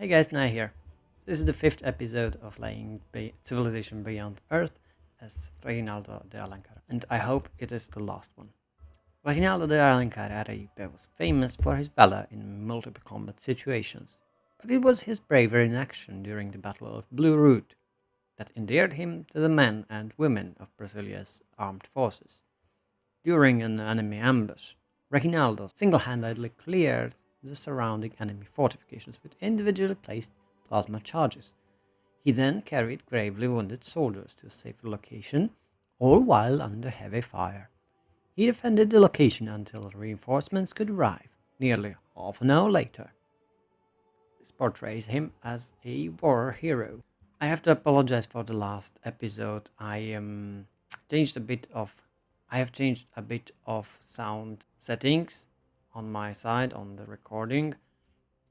Hey guys, Nai here. This is the fifth episode of Civilization Beyond Earth as Reginaldo de Alencar, and I hope it is the last one. Reginaldo de Alencar was famous for his valor in multiple combat situations, but it was his bravery in action during the Battle of Blue Route that endeared him to the men and women of Brasilia's armed forces. During an enemy ambush, Reginaldo single-handedly cleared the surrounding enemy fortifications with individually placed plasma charges. He then carried gravely wounded soldiers to a safer location, all while under heavy fire. He defended the location until reinforcements could arrive, nearly half an hour later. This portrays him as a war hero. I have to apologize for the last episode. Changed a bit of I have changed a bit of sound settings on my side on the recording,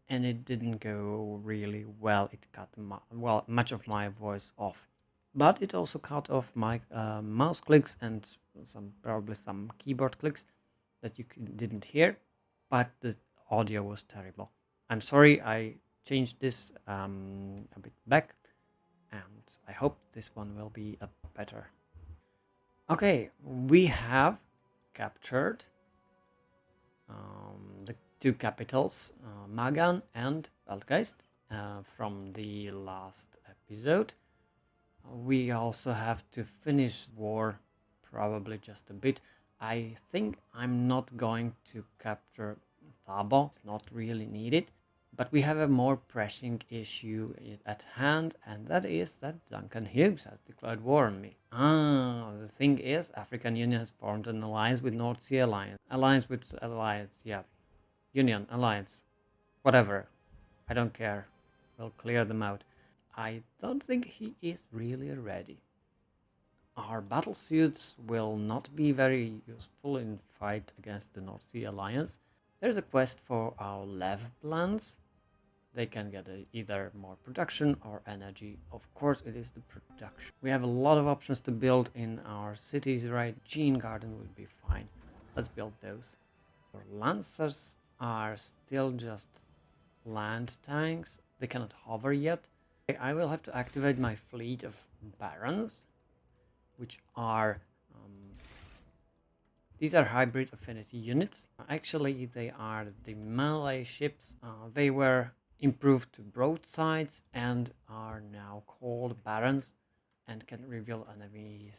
and it didn't go really well. It cut much of my voice off, but it also cut off my mouse clicks and probably some keyboard clicks that didn't hear. But the audio was terrible. I'm sorry. I changed this a bit back, and I hope this one will be a better. Okay, we have captured the two capitals, Magan and Weltgeist, from the last episode. We also have to finish war, probably just a bit. I think I'm not going to capture Thabo, it's not really needed. But we have a more pressing issue at hand, and that is that Duncan Hughes has declared war on me. The thing is, African Union has formed an alliance with North Sea Alliance. Union, alliance, whatever. I don't care. We'll clear them out. I don't think he is really ready. Our battle suits will not be very useful in fight against the North Sea Alliance. There's a quest for our Lev plants. They can get either more production or energy. Of course, it is the production. We have a lot of options to build in our cities, right? Gene Garden would be fine. Let's build those. Our Lancers are still just land tanks. They cannot hover yet. I will have to activate my fleet of Barons, which are... these are hybrid affinity units. Actually, they are the melee ships. They were improved to broadsides and are now called Barons and can reveal enemy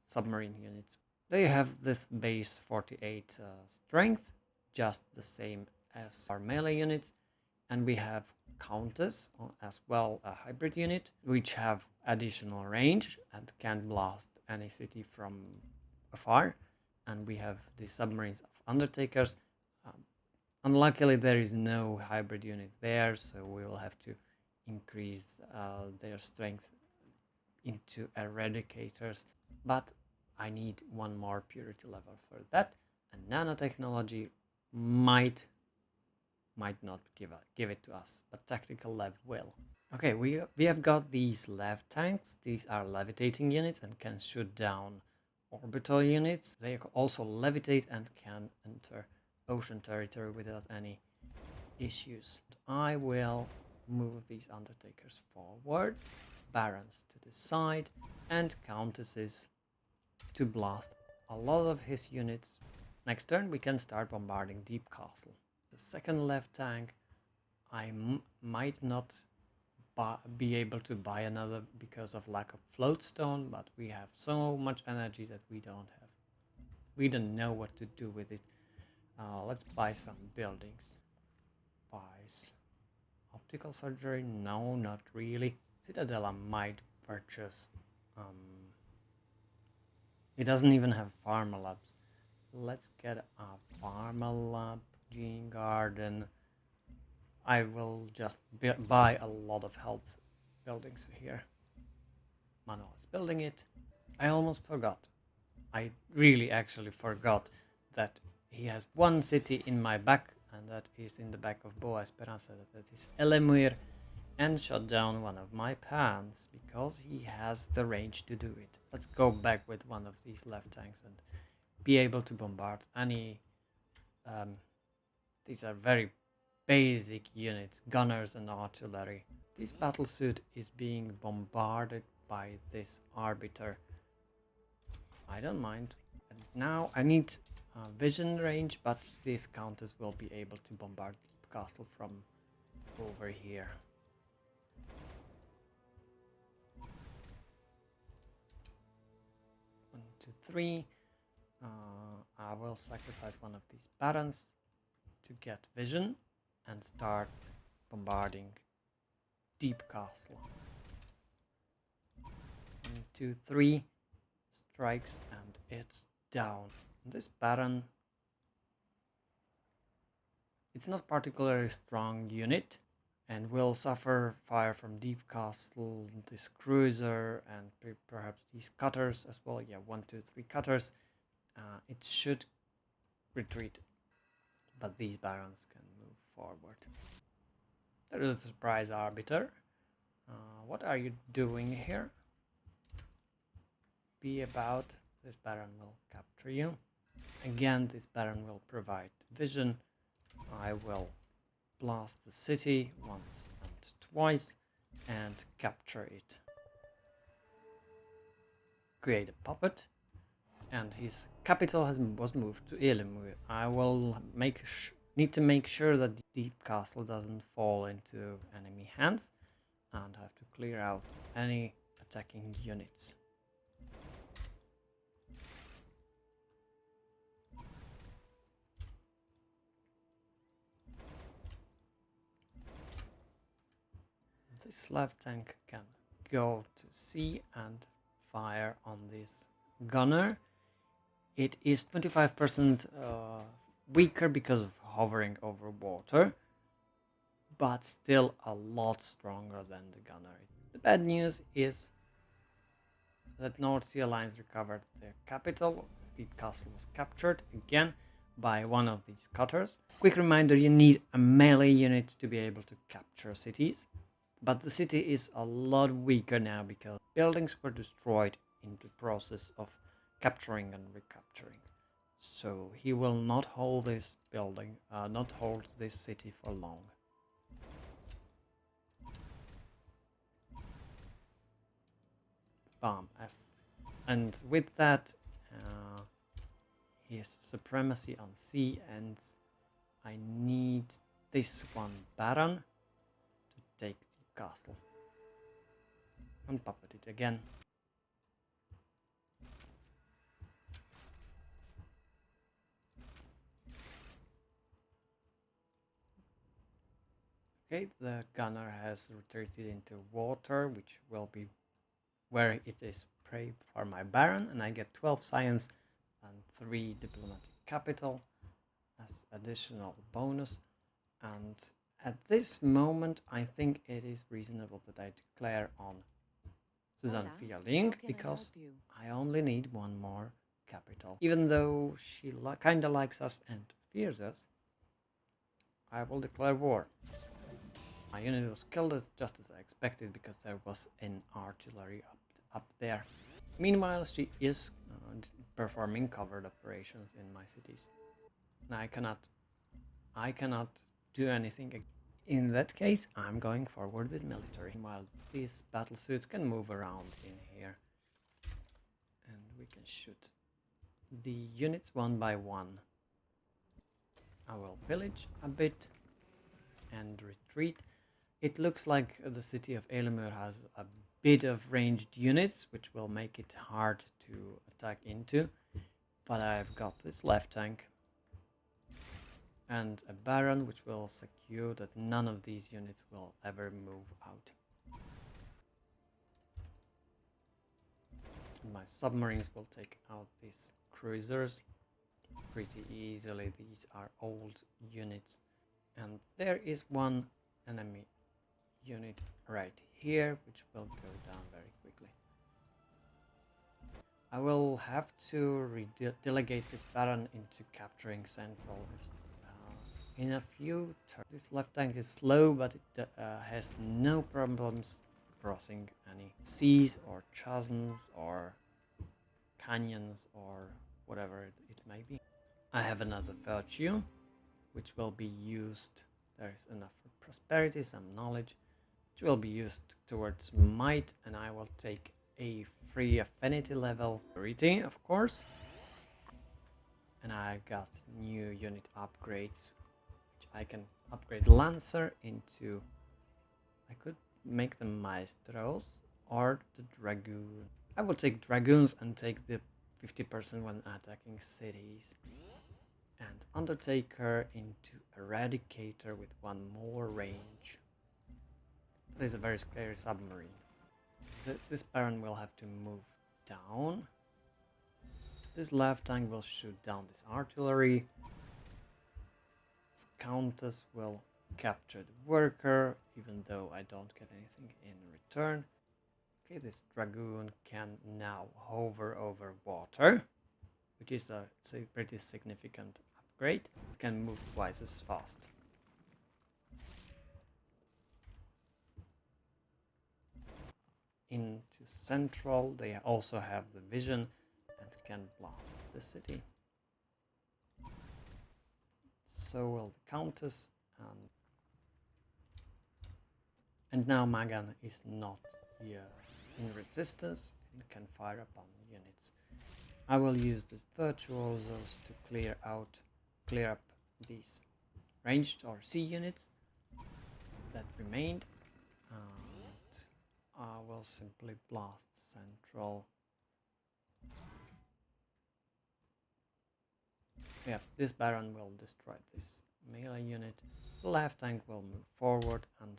submarine units. They have this base 48 strength, just the same as our melee units, and we have Countess as well, a hybrid unit, which have additional range and can blast any city from afar. And we have the submarines of Undertakers. Unluckily, there is no hybrid unit there, so we will have to increase their strength into Eradicators. But I need one more purity level for that, and nanotechnology might not give it to us, but tactical Lev will. Okay, we have got these Lev tanks. These are levitating units and can shoot down orbital units. They also levitate and can enter ocean territory without any issues. I will move these Undertakers forward, Barons to the side, and Countesses to blast a lot of his units. Next turn we can start bombarding Deep Castle. The second left tank, I might not be able to buy another because of lack of floatstone, but we have so much energy that we don't know what to do with it. Let's buy some buildings. Buys optical surgery? No, not really. Citadella might purchase. It doesn't even have farmer labs. Let's get a farmer lab. Gene Garden. I will just buy a lot of health buildings here. Manuel is building it. I almost forgot. I really actually forgot that he has one city in my back, and that is in the back of Boa Esperança. That is Elemir, and shot down one of my pans because he has the range to do it. Let's go back with one of these left tanks and be able to bombard any. These are very basic units, gunners and artillery. This battlesuit is being bombarded by this arbiter. I don't mind. And now I need vision range, but these counters will be able to bombard the castle from over here. 1, 2, 3. I will sacrifice one of these barons to get vision and start bombarding deep castle. 1, 2, 3 strikes and it's down. This baron, it's not particularly strong unit and will suffer fire from deep castle, this cruiser, and perhaps these cutters as well. Yeah, 1, 2, 3 cutters. It should retreat, but these barons can move forward. There is a surprise arbiter. What are you doing here? Be about. This baron will capture you. Again, this baron will provide vision. I will blast the city once and twice and capture it. Create a puppet, and his capital was moved to Elimur. I will need to make sure that the deep castle doesn't fall into enemy hands, and have to clear out any attacking units. This left tank can go to sea and fire on this gunner. It is 25% weaker because of hovering over water, but still a lot stronger than the gunner. The bad news is that North Sea Alliance recovered their capital. The castle was captured again by one of these cutters. Quick reminder, you need a melee unit to be able to capture cities. But the city is a lot weaker now because buildings were destroyed in the process of capturing and recapturing. So he will not hold this building, not hold this city for long. Bam. And with that, his supremacy on sea ends. I need this one baron to take castle and puppet it again. Okay, the gunner has retreated into water, which will be where it is prey for my baron, and I get 12 science and 3 diplomatic capital as additional bonus. And at this moment, I think it is reasonable that I declare on Susan Fialing, because I only need one more capital. Even though she kinda likes us and fears us, I will declare war. My unit was killed just as I expected because there was an artillery up there. Meanwhile, she is performing covert operations in my cities. Now I cannot do anything. In that case, I'm going forward with military. While these battlesuits can move around in here. And we can shoot the units one by one. I will pillage a bit and retreat. It looks like the city of Elimur has a bit of ranged units, which will make it hard to attack into. But I've got this left tank and a baron, which will secure that none of these units will ever move out. And my submarines will take out these cruisers pretty easily. These are old units. And there is one enemy unit right here, which will go down very quickly. I will have to delegate this baron into capturing central in a few turns. This left tank is slow, but it has no problems crossing any seas or chasms or canyons or whatever it may be. I have another virtue, which will be used There is enough for prosperity, some knowledge, which will be used towards might, and I will take a free affinity level rating, of course. And I got new unit upgrades, which I can upgrade Lancer into. I could make them Maestros or the Dragoon. I will take Dragoons and take the 50% when attacking cities. And Undertaker into Eradicator with one more range. That is a very scary submarine. This Baron will have to move down. This left tank will shoot down this artillery. This Countess will capture the worker, even though I don't get anything in return. Okay, this Dragoon can now hover over water, which is a pretty significant upgrade. It can move twice as fast. Into central, they also have the vision and can blast the city. So will the Countess, and now Magan is not here in resistance and can fire upon units. I will use the virtuosos to clear up these ranged or sea units that remained, and I will simply blast central. Yeah, this Baron will destroy this melee unit. The left tank will move forward and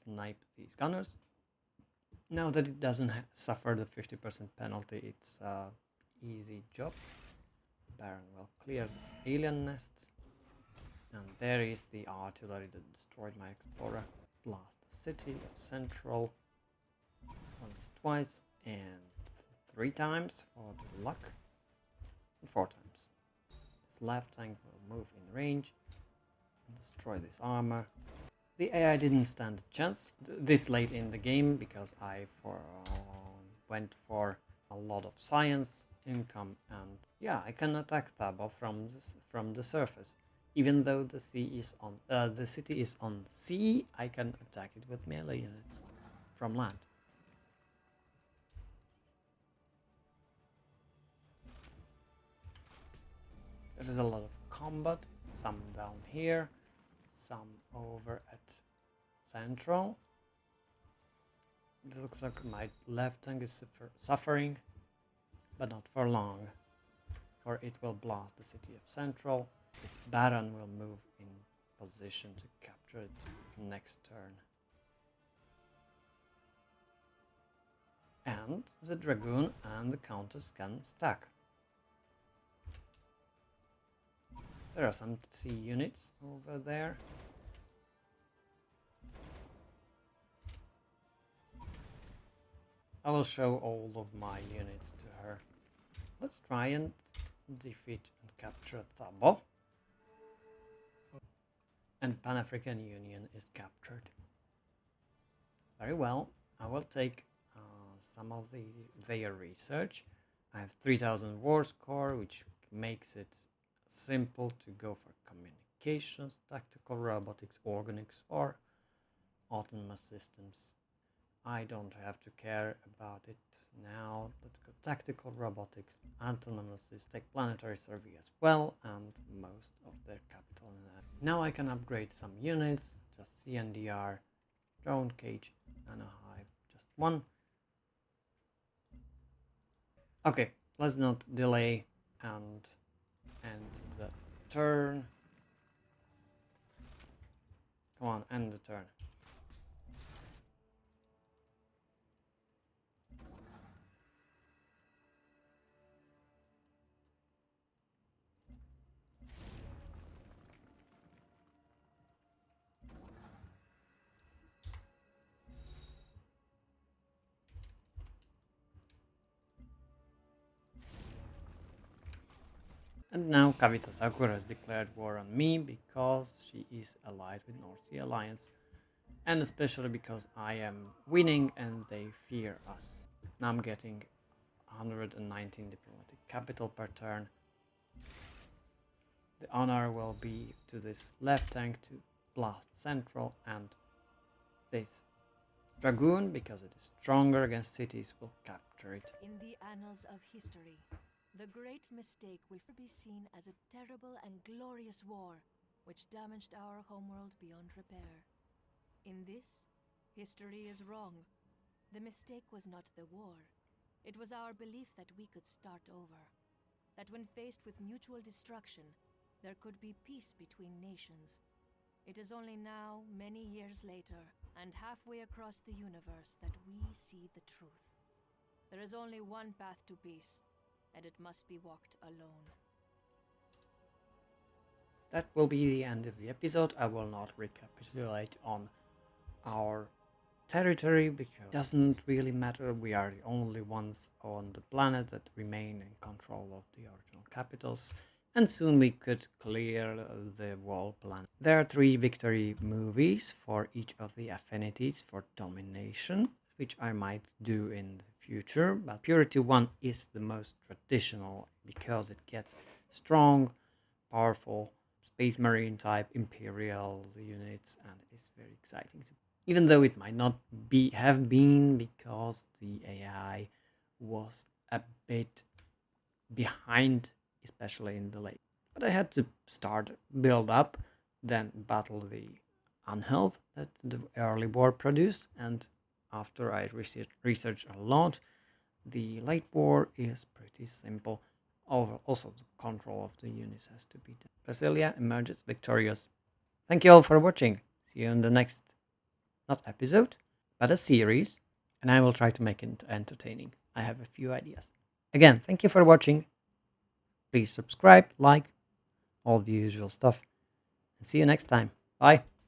snipe these gunners. Now that it doesn't suffer the 50% penalty, it's an easy job. Baron will clear the alien nests. And there is the artillery that destroyed my explorer. Blast the city of central. Once, twice, and 3 times for the luck. And 4 times. This left tank will move in range and destroy this armor. The AI didn't stand a chance this late in the game because I went for a lot of science income, and yeah, I can attack Thabo from the surface. Even though the city is on sea, I can attack it with melee units from land. There is a lot of combat, some down here, some over at central. It looks like my left tank is suffering, but not for long, for it will blast the city of central. This Baron will move in position to capture it next turn. And the Dragoon and the Countess can stack. There are some sea units over there. I will show all of my units to her. Let's try and defeat and capture Thabo. And Pan-African Union is captured. Very well. I will take some of their research. I have 3000 war score, which makes it simple to go for communications, tactical robotics, organics, or autonomous systems. I don't have to care about it now. Let's go tactical robotics, autonomous systems, take planetary survey as well, and most of their capital in that. Now I can upgrade some units, just CNDR, drone cage, nanohive, just 1. Okay, let's not delay and end the turn. Come on, end the turn. And now Kavita Thakur has declared war on me because she is allied with North Sea Alliance, and especially because I am winning and they fear us. Now I'm getting 119 diplomatic capital per turn. The honor will be to this left tank to Blast Central, and this Dragoon, because it is stronger against cities, will capture it. In the annals of history, the great mistake will be seen as a terrible and glorious war which damaged our homeworld beyond repair. In this, history is wrong. The mistake was not the war. It was our belief that we could start over. That when faced with mutual destruction, there could be peace between nations. It is only now, many years later, and halfway across the universe, that we see the truth. There is only one path to peace, and it must be walked alone. That will be the end of the episode. I will not recapitulate on our territory because it doesn't really matter. We are the only ones on the planet that remain in control of the original capitals, and soon we could clear the whole planet. There are 3 victory movies for each of the affinities for domination, which I might do in the future, but Purity 1 is the most traditional because it gets strong, powerful Space Marine type Imperial units, and it's very exciting. Even though it might not have been because the AI was a bit behind, especially in the late. But I had to start build up, then battle the unhealth that the early war produced, and after I researched a lot, the late war is pretty simple. Also, the control of the units has to be done. Brasilia emerges victorious. Thank you all for watching. See you in the next, not episode, but a series, and I will try to make it entertaining. I have a few ideas. Again, thank you for watching. Please subscribe, like, all the usual stuff, and see you next time. Bye.